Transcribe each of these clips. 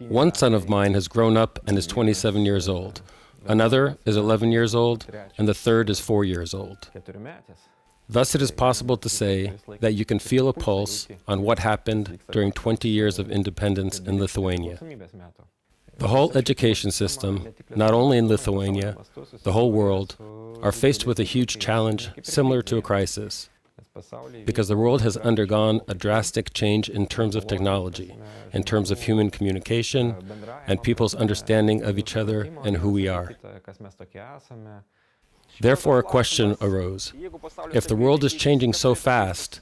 One son of mine has grown up and is 27 years old. Another is 11 years old, and the third is 4 years old. Thus it is possible to say that you can feel a pulse on what happened during 20 years of independence in Lithuania. The whole education system, not only in Lithuania, the whole world, are faced with a huge challenge similar to a crisis, because the world has undergone a drastic change in terms of technology, in terms of human communication, and people's understanding of each other and who we are. Therefore, a question arose. If the world is changing so fast,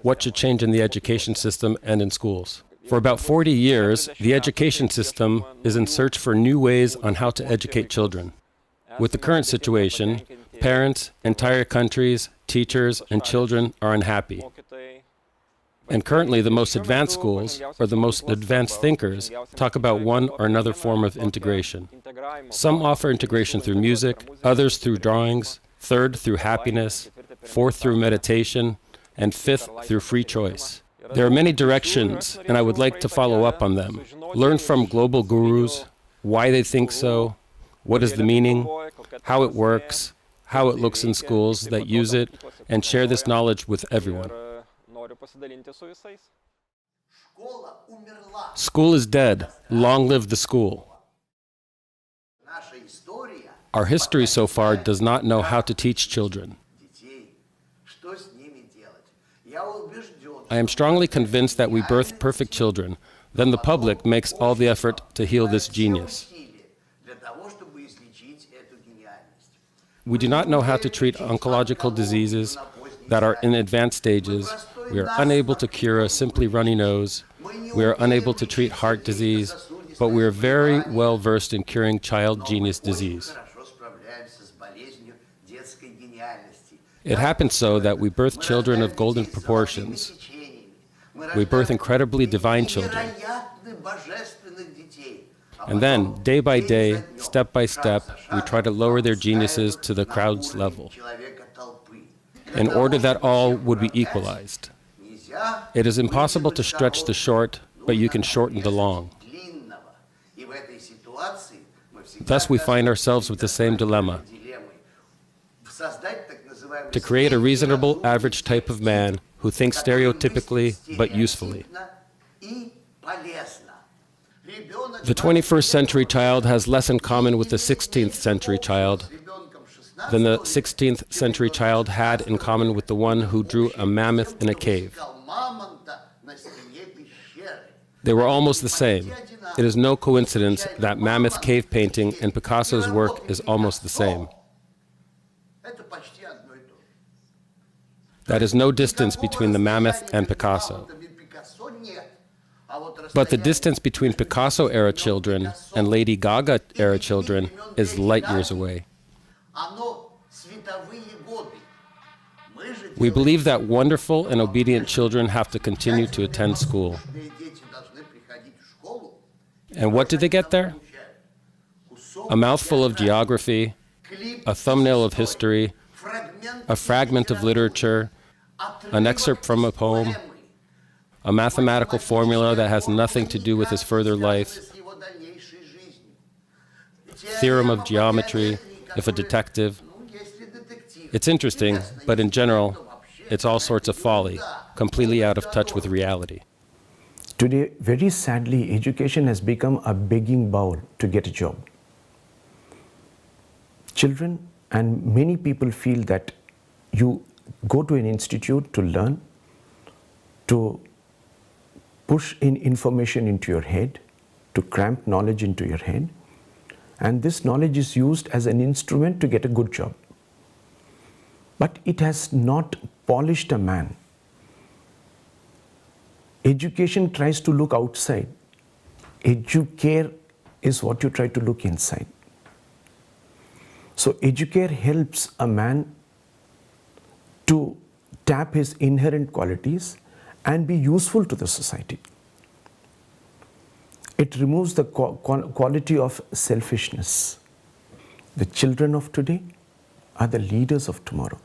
what should change in the education system and in schools? For about 40 years, the education system is in search for new ways on how to educate children. With the current situation, parents, entire countries, teachers, and children are unhappy. And currently, the most advanced schools, or the most advanced thinkers, talk about one or another form of integration. Some offer integration through music, others through drawings, third through happiness, fourth through meditation, and fifth through free choice. There are many directions, and I would like to follow up on them. Learn from global gurus, why they think so, what is the meaning, how it works, how it looks in schools that use it, and share this knowledge with everyone. School is dead. Long live the school. Our history so far does not know how to teach children. I am strongly convinced that we birth perfect children. Then the public makes all the effort to heal this genius. We do not know how to treat oncological diseases that are in advanced stages. We are unable to cure a simply runny nose. We are unable to treat heart disease, but we are very well versed in curing child genius disease. It happens so that we birth children of golden proportions. We birth incredibly divine children. And then, day by day, step by step, we try to lower their geniuses to the crowd's level, in order that all would be equalized. It is impossible to stretch the short, but you can shorten the long. Thus we find ourselves with the same dilemma: to create a reasonable, average type of man who thinks stereotypically but usefully. The 21st century child has less in common with the 16th century child than the 16th century child had in common with the one who drew a mammoth in a cave. They were almost the same. It is no coincidence that mammoth cave painting and Picasso's work is almost the same. That is no distance between the mammoth and Picasso. But the distance between Picasso-era children and Lady Gaga-era children is light years away. We believe that wonderful and obedient children have to continue to attend school. And what do they get there? A mouthful of geography, a thumbnail of history, a fragment of literature, an excerpt from a poem, a mathematical formula that has nothing to do with his further life, theorem of geometry, if a detective. It's interesting, but in general, it's all sorts of folly, completely out of touch with reality. Today, very sadly, education has become a begging bowl to get a job. Children and many people feel that you go to an institute to learn, to push in information into your head, to cramp knowledge into your head, and this knowledge is used as an instrument to get a good job. But it has not polished a man. Education tries to look outside. Educare is what you try to look inside. So Educare helps a man to tap his inherent qualities and be useful to the society. It removes the quality of selfishness. The children of today are the leaders of tomorrow.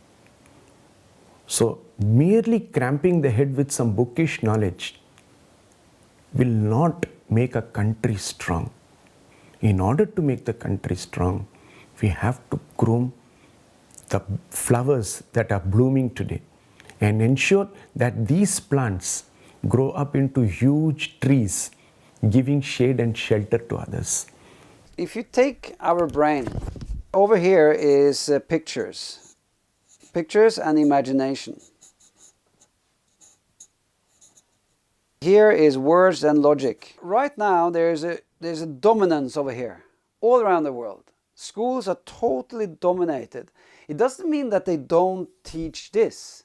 So merely cramping the head with some bookish knowledge will not make a country strong. In order to make the country strong, we have to groom the flowers that are blooming today and ensure that these plants grow up into huge trees, giving shade and shelter to others. If you take our brain, over here is pictures and imagination. Here is words and logic. Right now there's a dominance over here, all around the world. Schools are totally dominated. It doesn't mean that they don't teach this.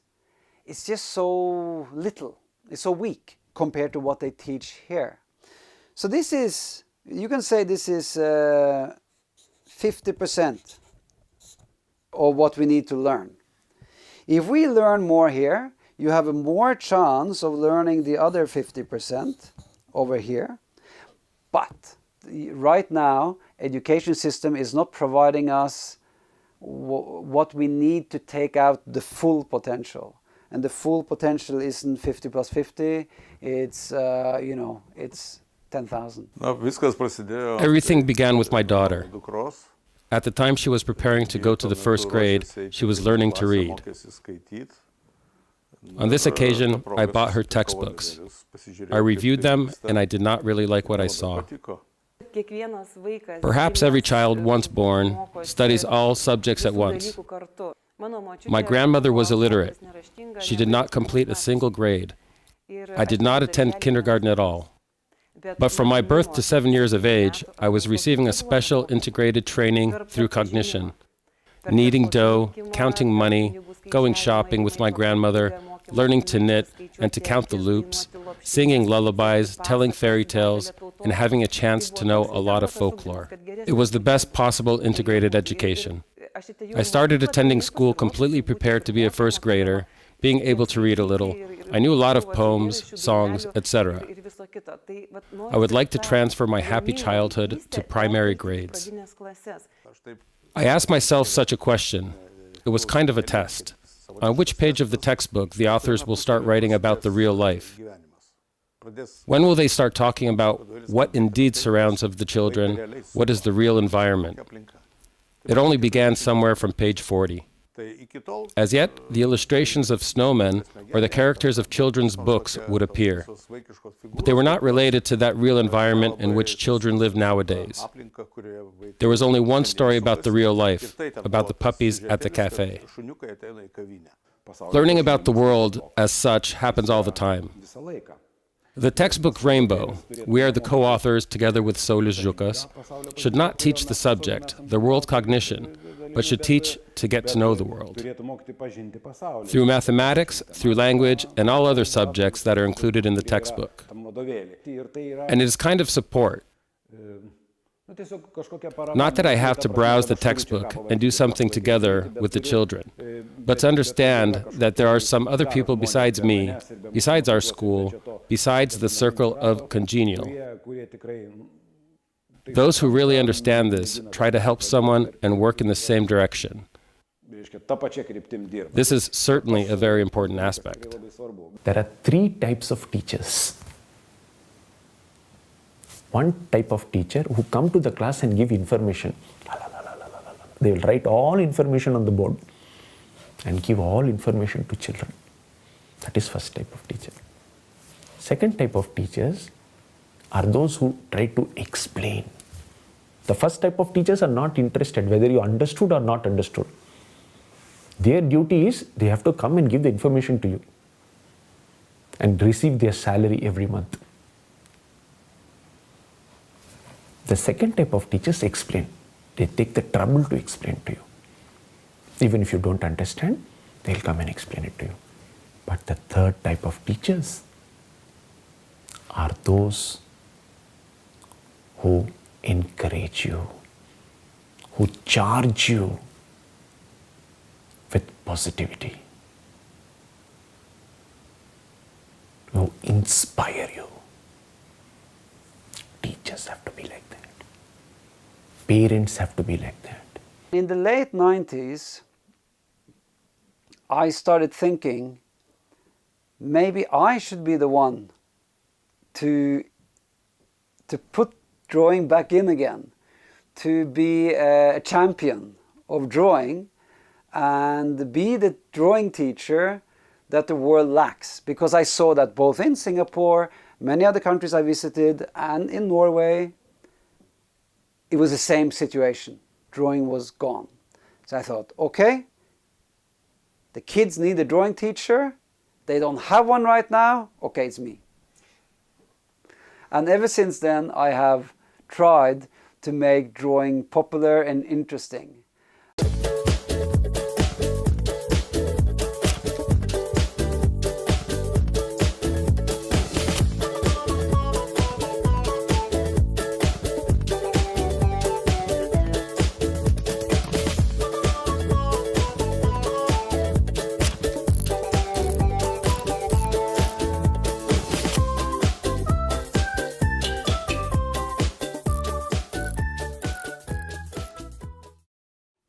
It's just so little, it's so weak compared to what they teach here. So this is, you can say this is 50% of what we need to learn. If we learn more here, you have a more chance of learning the other 50% over here. But right now, education system is not providing us what we need to take out the full potential. And the full potential isn't 50 plus 50, it's, it's 10,000. Everything began with my daughter. At the time she was preparing to go to the first grade, she was learning to read. On this occasion, I bought her textbooks. I reviewed them, and I did not really like what I saw. Perhaps every child once born studies all subjects at once. My grandmother was illiterate. She did not complete a single grade. I did not attend kindergarten at all. But from my birth to 7 years of age, I was receiving a special integrated training through cognition. Kneading dough, counting money, going shopping with my grandmother, learning to knit and to count the loops, singing lullabies, telling fairy tales, and having a chance to know a lot of folklore. It was the best possible integrated education. I started attending school completely prepared to be a first grader, being able to read a little. I knew a lot of poems, songs, etc. I would like to transfer my happy childhood to primary grades. I asked myself such a question. It was kind of a test. On which page of the textbook the authors will start writing about the real life? When will they start talking about what indeed surrounds of the children, what is the real environment? It only began somewhere from page 40. As yet, the illustrations of snowmen or the characters of children's books would appear, but they were not related to that real environment in which children live nowadays. There was only one story about the real life, about the puppies at the cafe. Learning about the world as such happens all the time. The textbook Rainbow, we are the co-authors together with Saulius Žukas, should not teach the subject, the world cognition, but should teach to get to know the world. Through mathematics, through language, and all other subjects that are included in the textbook. And it is kind of support. Not that I have to browse the textbook and do something together with the children, but to understand that there are some other people besides me, besides our school, besides the circle of congenial. Those who really understand this try to help someone and work in the same direction. This is certainly a very important aspect. There are 3 types of teachers. One type of teacher who come to the class and give information. They will write all information on the board and give all information to children. That is first type of teacher. Second type of teachers are those who try to explain. The first type of teachers are not interested whether you understood or not understood. Their duty is they have to come and give the information to you and receive their salary every month. The second type of teachers explain. They take the trouble to explain to you. Even if you don't understand, they'll come and explain it to you. But the third type of teachers are those who encourage you, who charge you with positivity, who inspire you. Teachers have to be like that. Parents have to be like that. In the late 90s, I started thinking maybe I should be the one to to put drawing back in again, to be a champion of drawing and be the drawing teacher that the world lacks. Because I saw that both in Singapore, many other countries I visited, and in Norway, it was the same situation. Drawing was gone. So I thought, okay, the kids need a drawing teacher. They don't have one right now. Okay, it's me. And ever since then, I have tried to make drawing popular and interesting.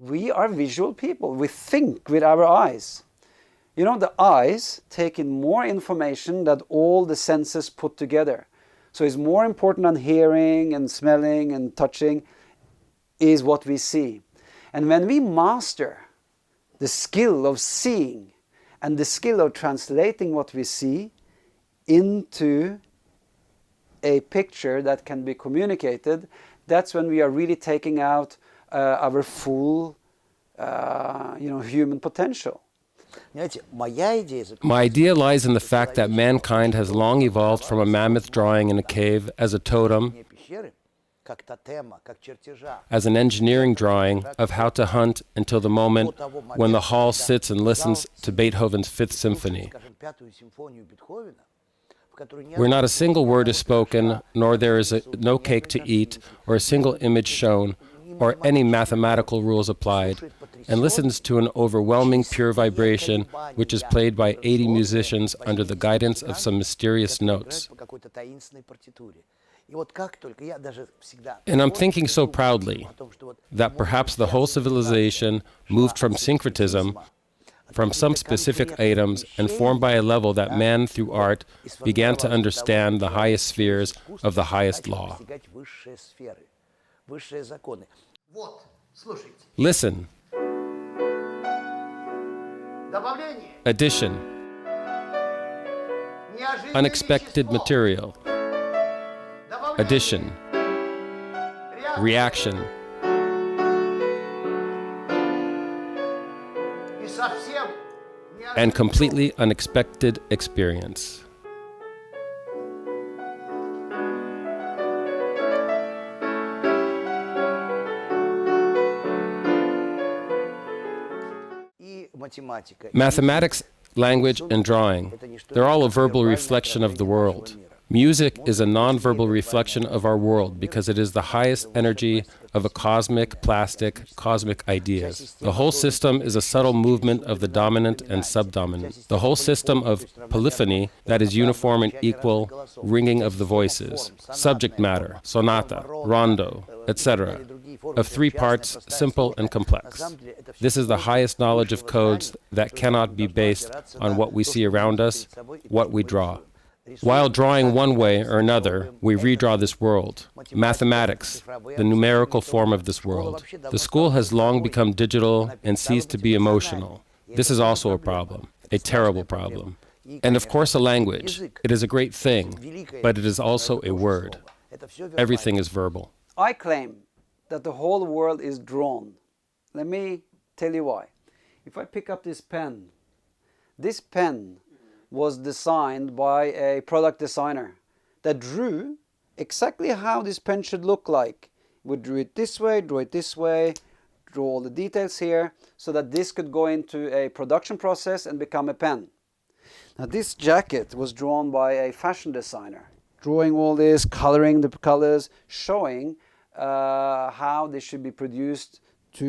We are visual people. We think with our eyes. You know, the eyes take in more information than all the senses put together. So it's more important than hearing and smelling and touching is what we see. And when we master the skill of seeing and the skill of translating what we see into a picture that can be communicated, that's when we are really taking out our full human potential. My idea lies in the fact that mankind has long evolved from a mammoth drawing in a cave as a totem, as an engineering drawing of how to hunt until the moment when the hall sits and listens to Beethoven's Fifth Symphony. Where not a single word is spoken, nor there is no cake to eat, or a single image shown, or any mathematical rules applied, and listens to an overwhelming pure vibration which is played by 80 musicians under the guidance of some mysterious notes. And I'm thinking so proudly that perhaps the whole civilization moved from syncretism, from some specific items, and formed by a level that man, through art, began to understand the highest spheres of the highest law. Listen. Addition. Unexpected material. Addition. Reaction. And completely unexpected experience. Mathematics, language, and drawing, they're all a verbal reflection of the world. Music is a non-verbal reflection of our world because it is the highest energy of a cosmic, plastic, cosmic ideas. The whole system is a subtle movement of the dominant and subdominant. The whole system of polyphony that is uniform and equal ringing of the voices, subject matter, sonata, rondo, etc., of three parts, simple and complex. This is the highest knowledge of codes that cannot be based on what we see around us, what we draw. While drawing one way or another, we redraw this world. Mathematics, the numerical form of this world. The school has long become digital and ceased to be emotional. This is also a problem, a terrible problem. And of course a language. It is a great thing, but it is also a word. Everything is verbal. I claim that the whole world is drawn. Let me tell you why. If I pick up this pen was designed by a product designer that drew exactly how this pen should look like. Would draw it this way, draw all the details here, so that this could go into a production process and become a pen. Now this jacket was drawn by a fashion designer, drawing all this, coloring the colors, showing how they should be produced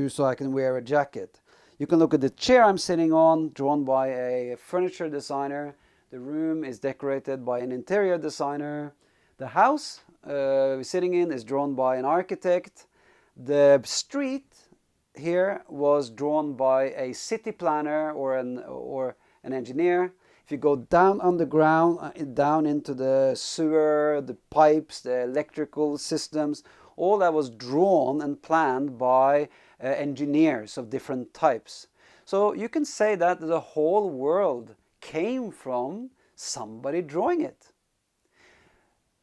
so I can wear a jacket. You can look at the chair I'm sitting on, drawn by a furniture designer. The room is decorated by an interior designer. The house we're sitting in is drawn by an architect. The street here was drawn by a city planner or an engineer. If if you go down underground, down into the sewer, the pipes, the electrical systems, all that was drawn and planned by engineers of different types. So you can say that the whole world came from somebody drawing it.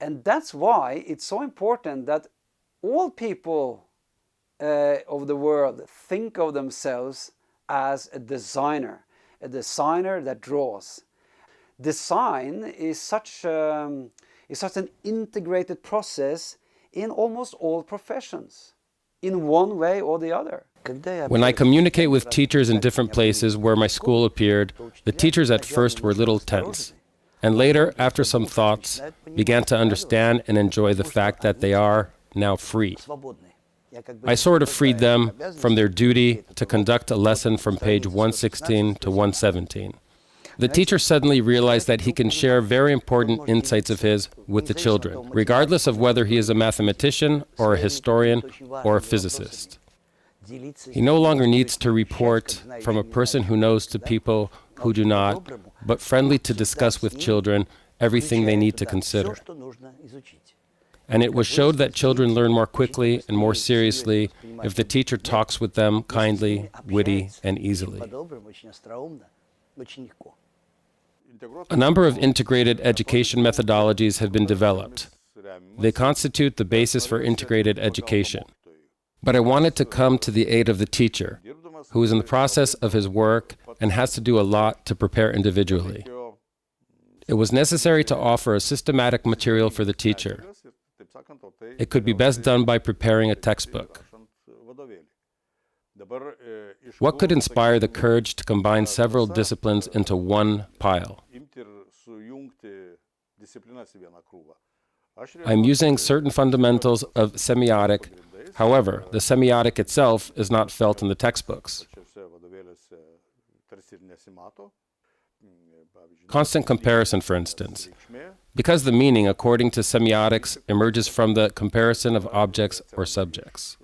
And that's why it's so important that all people of the world think of themselves as a designer that draws. Design is such an integrated process in almost all professions, in one way or the other. When I communicate with teachers in different places where my school appeared, the teachers at first were a little tense, and later, after some thoughts, began to understand and enjoy the fact that they are now free. I sort of freed them from their duty to conduct a lesson from page 116 to 117. The teacher suddenly realized that he can share very important insights of his with the children, regardless of whether he is a mathematician or a historian or a physicist. He no longer needs to report from a person who knows to people who do not, but friendly to discuss with children everything they need to consider. And it was showed that children learn more quickly and more seriously if the teacher talks with them kindly, witty, and easily. A number of integrated education methodologies have been developed. They constitute the basis for integrated education. But I wanted to come to the aid of the teacher, who is in the process of his work and has to do a lot to prepare individually. It was necessary to offer a systematic material for the teacher. It could be best done by preparing a textbook. What could inspire the courage to combine several disciplines into one pile? I'm using certain fundamentals of semiotic. However, the semiotic itself is not felt in the textbooks. Constant comparison, for instance. Because the meaning, according to semiotics, emerges from the comparison of objects or subjects.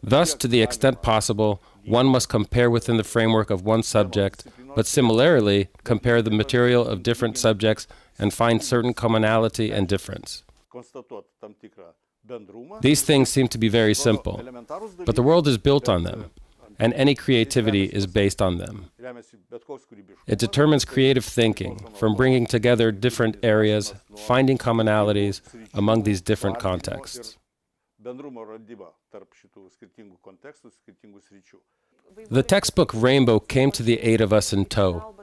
Thus, to the extent possible, one must compare within the framework of one subject, but similarly compare the material of different subjects and find certain commonality and difference. These things seem to be very simple, but the world is built on them, and any creativity is based on them. It determines creative thinking, from bringing together different areas, finding commonalities among these different contexts. The textbook Rainbow came to the aid of us in tow,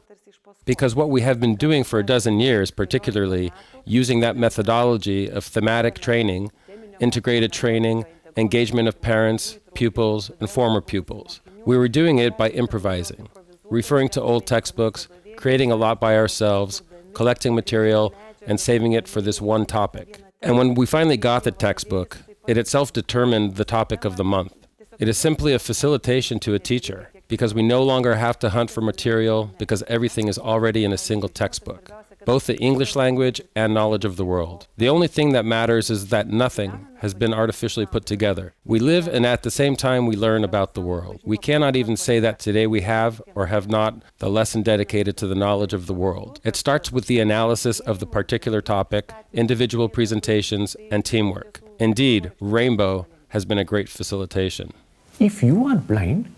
because what we have been doing for a dozen years, particularly using that methodology of thematic training, integrated training, engagement of parents, pupils, and former pupils. We were doing it by improvising, referring to old textbooks, creating a lot by ourselves, collecting material, and saving it for this one topic. And when we finally got the textbook, it itself determined the topic of the month. It is simply a facilitation to a teacher, because we no longer have to hunt for material, because everything is already in a single textbook, both the English language and knowledge of the world. The only thing that matters is that nothing has been artificially put together. We live, and at the same time we learn about the world. We cannot even say that today we have or have not the lesson dedicated to the knowledge of the world. It starts with the analysis of the particular topic, individual presentations, and teamwork. Indeed, Rainbow has been a great facilitation. If you are blind,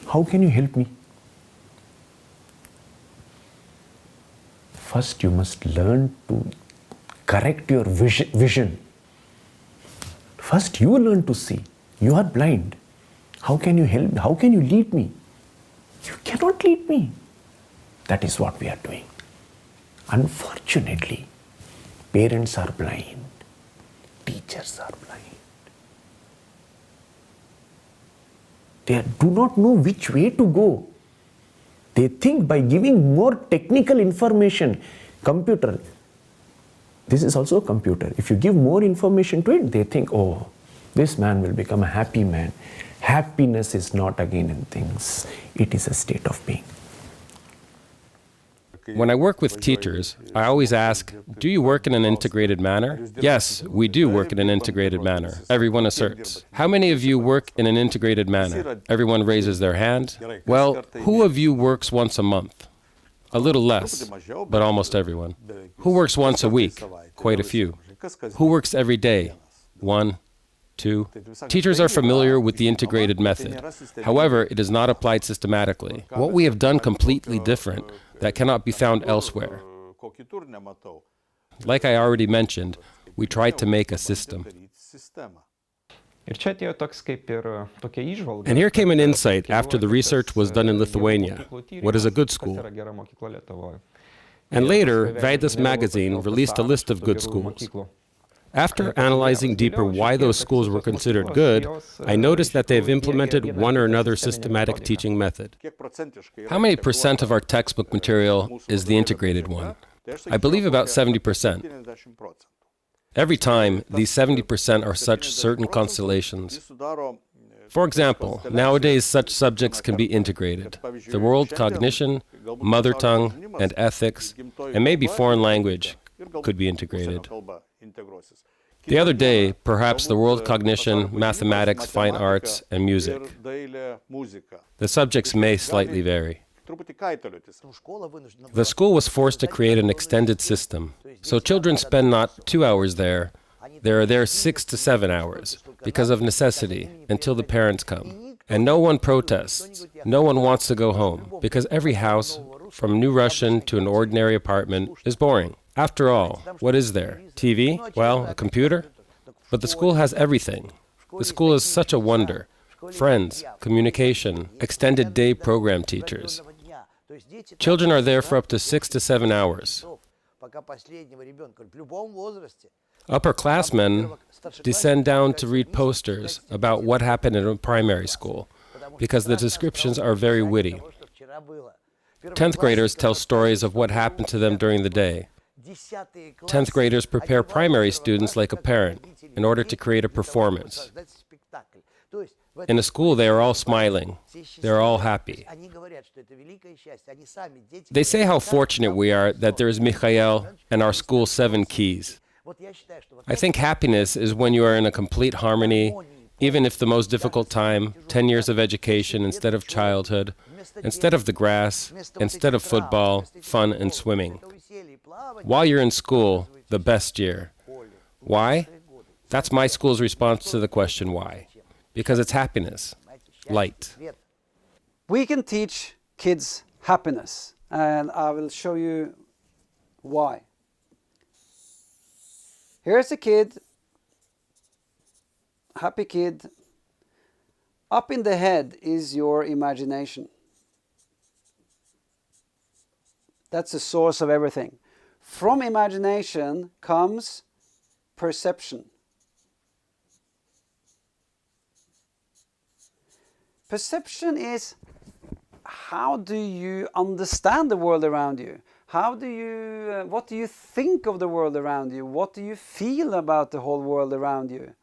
how can you help me? First, you must learn to correct your vision. First, you learn to see. You are blind. How can you help me? How can you lead me? You cannot lead me. That is what we are doing. Unfortunately, parents are blind. Teachers are blind. They do not know which way to go. They think by giving more technical information, computer, this is also a computer. If you give more information to it, they think, oh, this man will become a happy man. Happiness is not again in things. It is a state of being. When I work with teachers, I always ask, do you work in an integrated manner? Yes, we do work in an integrated manner. Everyone asserts. How many of you work in an integrated manner? Everyone raises their hand. Well, who of you works once a month? A little less, but almost everyone. Who works once a week? Quite a few. Who works every day? 1, 2. Teachers are familiar with the integrated method. However, it is not applied systematically. What we have done completely different that cannot be found elsewhere. Like I already mentioned, we tried to make a system. And here came an insight after the research was done in Lithuania. What is a good school? And later, Veidas magazine released a list of good schools. After analyzing deeper why those schools were considered good, I noticed that they have implemented one or another systematic teaching method. How many percent of our textbook material is the integrated one? I believe about 70%. Every time, these 70% are such certain constellations. For example, nowadays such subjects can be integrated. The world cognition, mother tongue, and ethics, and maybe foreign language could be integrated. The other day, perhaps the world cognition, mathematics, fine arts, and music. The subjects may slightly vary. The school was forced to create an extended system, so children spend not 2 hours there, they are there 6 to 7 hours, because of necessity, until the parents come. And no one protests, no one wants to go home, because every house, from New Russian to an ordinary apartment, is boring. After all, what is there? TV? Well, a computer? But the school has everything. The school is such a wonder. Friends, communication, extended day program teachers. Children are there for up to 6 to 7 hours. Upperclassmen descend down to read posters about what happened in a primary school, because the descriptions are very witty. 10th graders tell stories of what happened to them during the day. 10th graders prepare primary students like a parent in order to create a performance. In a school, they are all smiling. They are all happy. They say how fortunate we are that there is Mikhail and our school 7 keys. I think happiness is when you are in a complete harmony, even if the most difficult time, 10 years of education instead of childhood, instead of the grass, instead of football, fun and swimming. While you're in school, the best year. Why? That's my school's response to the question why. Because it's happiness, light. We can teach kids happiness, and I will show you why. Here's a kid, happy kid. Up in the head is your imagination. That's the source of everything. From imagination comes perception. Perception is how do you understand the world around you? What do you think of the world around you? What do you feel about the whole world around you?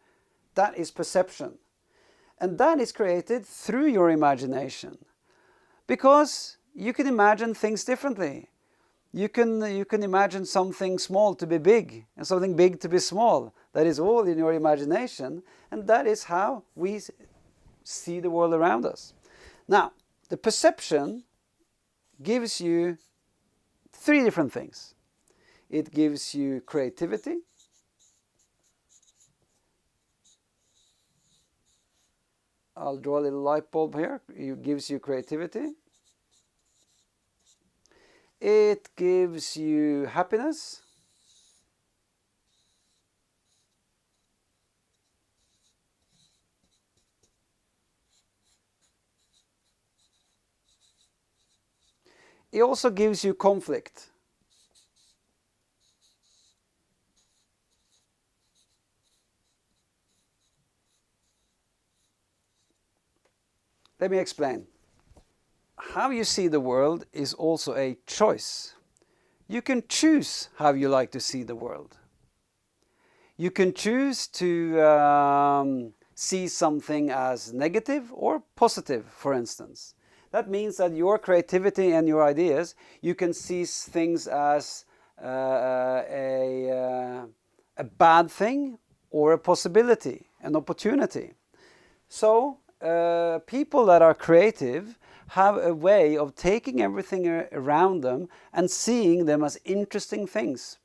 That is perception. And that is created through your imagination. Because you can imagine things differently. You can imagine something small to be big and something big to be small. That is all in your imagination. And that is how we see the world around us. Now, the perception gives you 3 different things. It gives you creativity. I'll draw a little light bulb here. It gives you creativity. It gives you happiness. It also gives you conflict. Let me explain. How you see the world is also a choice. You can choose how you like to see the world. You can choose to see something as negative or positive, for instance. That means that your creativity and your ideas, you can see things as a bad thing or a possibility, an opportunity. So people that are creative have a way of taking everything around them and seeing them as interesting things.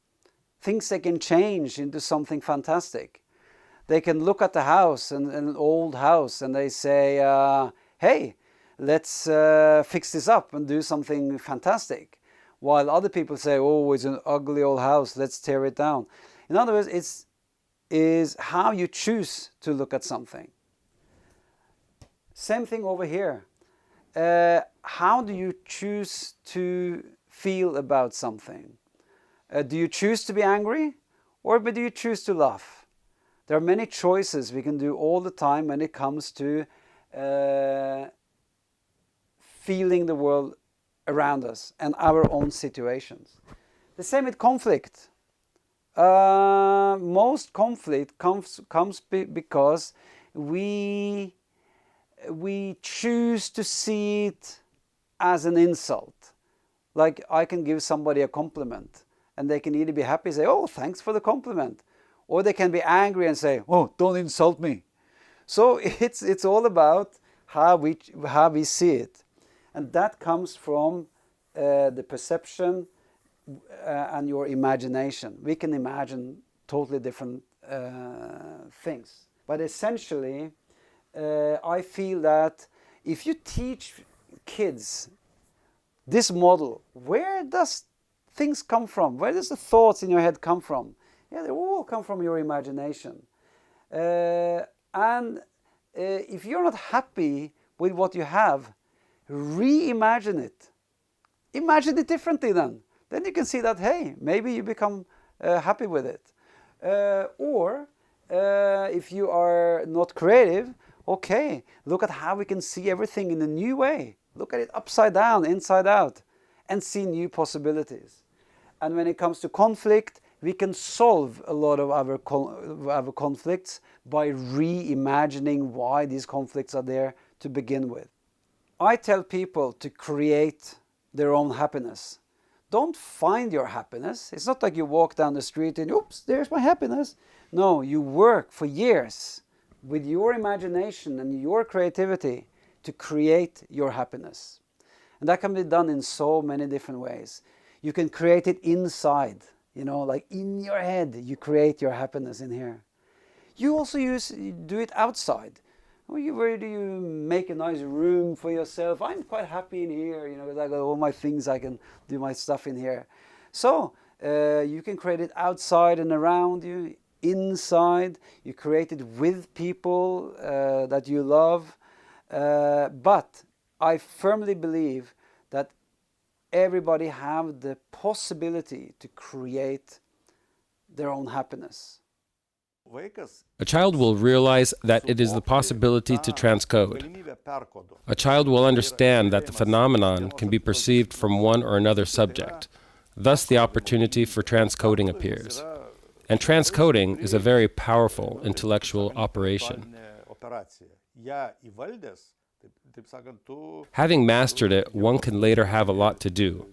Things they can change into something fantastic. They can look at the house, an old house, and they say, hey, let's fix this up and do something fantastic. While other people say, oh, it's an ugly old house, let's tear it down. In other words, is how you choose to look at something. Same thing over here. How do you choose to feel about something? Do you choose to be angry, or do you choose to laugh? There are many choices we can do all the time when it comes to feeling the world around us and our own situations. The same with conflict. Most conflict comes because we choose to see it as an insult. Like, I can give somebody a compliment, and they can either be happy and say, oh, thanks for the compliment, or they can be angry and say, oh, don't insult me. So it's all about how we see it. And that comes from the perception and your imagination. We can imagine totally different things. But essentially, I feel that if you teach kids this model, where does things come from? Where does the thoughts in your head come from? Yeah, they all come from your imagination. And if you're not happy with what you have, reimagine it. Imagine it differently then. Then you can see that, hey, maybe you become happy with it. Or if you are not creative, okay, look at how we can see everything in a new way. Look at it upside down, inside out, and see new possibilities. And when it comes to conflict, we can solve a lot of our conflicts by reimagining why these conflicts are there to begin with. I tell people to create their own happiness. Don't find your happiness. It's not like you walk down the street and, oops, there's my happiness. No, you work for years with your imagination and your creativity to create your happiness. And that can be done in so many different ways. You can create it inside, like in your head, you create your happiness in here. You also do it outside. Where do you make a nice room for yourself? I'm quite happy in here, because I got all my things, I can do my stuff in here. So you can create it outside and around you, inside. You create it with people that you love. But I firmly believe that everybody have the possibility to create their own happiness. A child will realize that it is the possibility to transcode. A child will understand that the phenomenon can be perceived from one or another subject. Thus, the opportunity for transcoding appears. And transcoding is a very powerful intellectual operation. Having mastered it, one can later have a lot to do.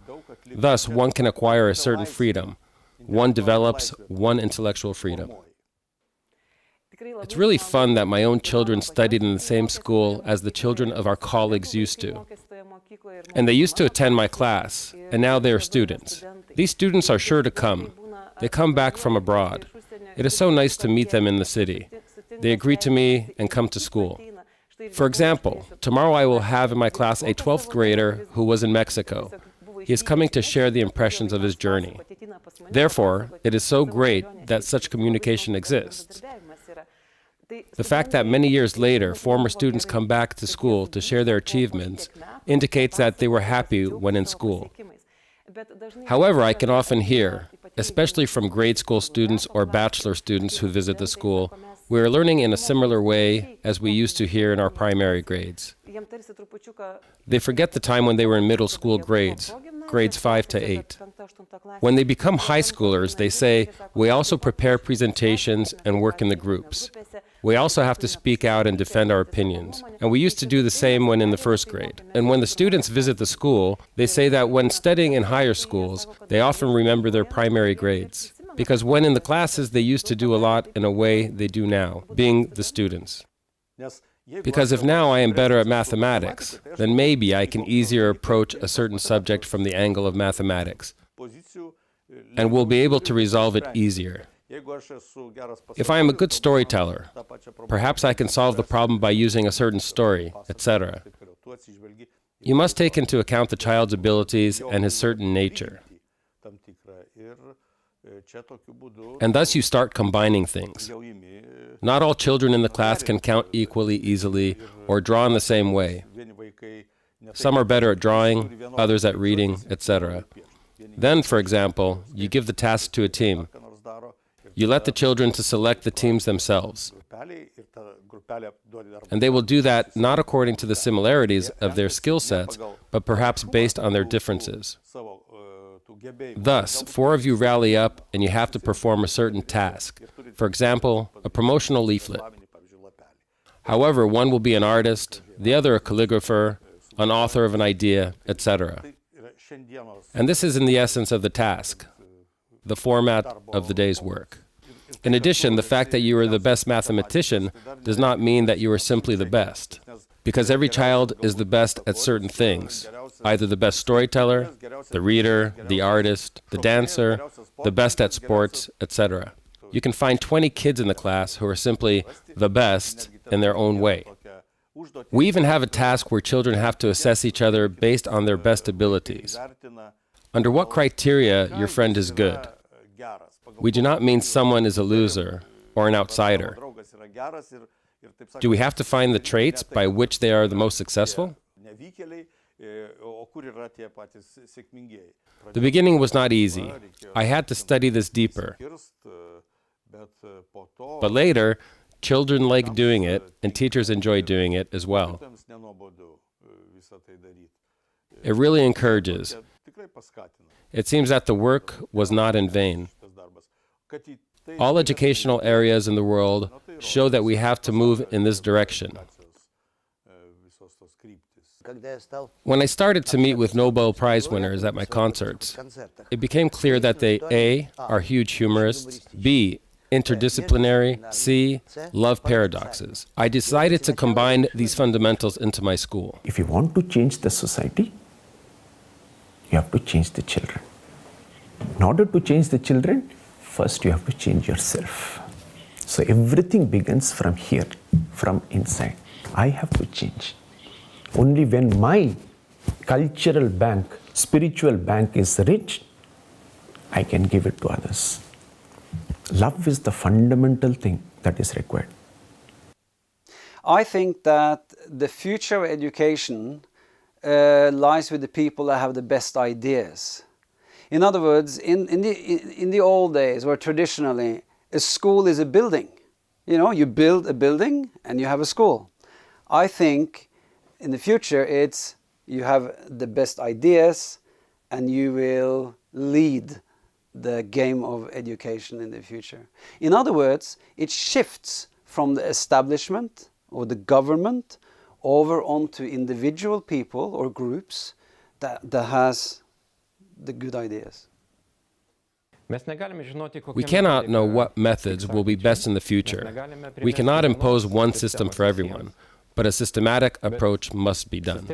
Thus, one can acquire a certain freedom. One develops one intellectual freedom. It's really fun that my own children studied in the same school as the children of our colleagues used to. And they used to attend my class, and now they are students. These students are sure to come. They come back from abroad. It is so nice to meet them in the city. They agree to me and come to school. For example, tomorrow I will have in my class a 12th grader who was in Mexico. He is coming to share the impressions of his journey. Therefore, it is so great that such communication exists. The fact that many years later, former students come back to school to share their achievements indicates that they were happy when in school. However, I can often hear, especially from grade school students or bachelor students who visit the school, we are learning in a similar way as we used to hear in our primary grades. They forget the time when they were in middle school grades 5 to 8. When they become high schoolers, they say, we also prepare presentations and work in the groups. We also have to speak out and defend our opinions. And we used to do the same when in the first grade. And when the students visit the school, they say that when studying in higher schools, they often remember their primary grades. Because when in the classes, they used to do a lot in a way they do now, being the students. Because if now I am better at mathematics, then maybe I can easier approach a certain subject from the angle of mathematics, and will be able to resolve it easier. If I am a good storyteller, perhaps I can solve the problem by using a certain story, etc. You must take into account the child's abilities and his certain nature. And thus you start combining things. Not all children in the class can count equally easily or draw in the same way. Some are better at drawing, others at reading, etc. Then, for example, you give the task to a team. You let the children to select the teams themselves. And they will do that not according to the similarities of their skill sets, but perhaps based on their differences. Thus, 4 of you rally up and you have to perform a certain task. For example, a promotional leaflet. However, one will be an artist, the other a calligrapher, an author of an idea, etc. And this is in the essence of the task, the format of the day's work. In addition, the fact that you are the best mathematician does not mean that you are simply the best, because every child is the best at certain things, either the best storyteller, the reader, the artist, the dancer, the best at sports, etc. You can find 20 kids in the class who are simply the best in their own way. We even have a task where children have to assess each other based on their best abilities. Under what criteria your friend is good? We do not mean someone is a loser or an outsider. Do we have to find the traits by which they are the most successful? The beginning was not easy. I had to study this deeper. But later, children like doing it, and teachers enjoy doing it as well. It really encourages. It seems that the work was not in vain. All educational areas in the world show that we have to move in this direction. When I started to meet with Nobel Prize winners at my concerts, it became clear that they A, are huge humorists, B, interdisciplinary, C, love paradoxes. I decided to combine these fundamentals into my school. If you want to change the society, you have to change the children. In order to change the children, first you have to change yourself. So everything begins from here, from inside. I have to change. Only when my cultural bank, spiritual bank is rich, I can give it to others. Love is the fundamental thing that is required. I think that the future of education lies with the people that have the best ideas. In other words, in the old days, where traditionally a school is a building, you build a building and you have a school. I think in the future it's you have the best ideas and you will lead the game of education in the future. In other words, it shifts from the establishment or the government over onto individual people or groups that has the good ideas. We cannot know what methods will be best in the future. We cannot impose one system for everyone, but a systematic approach must be done.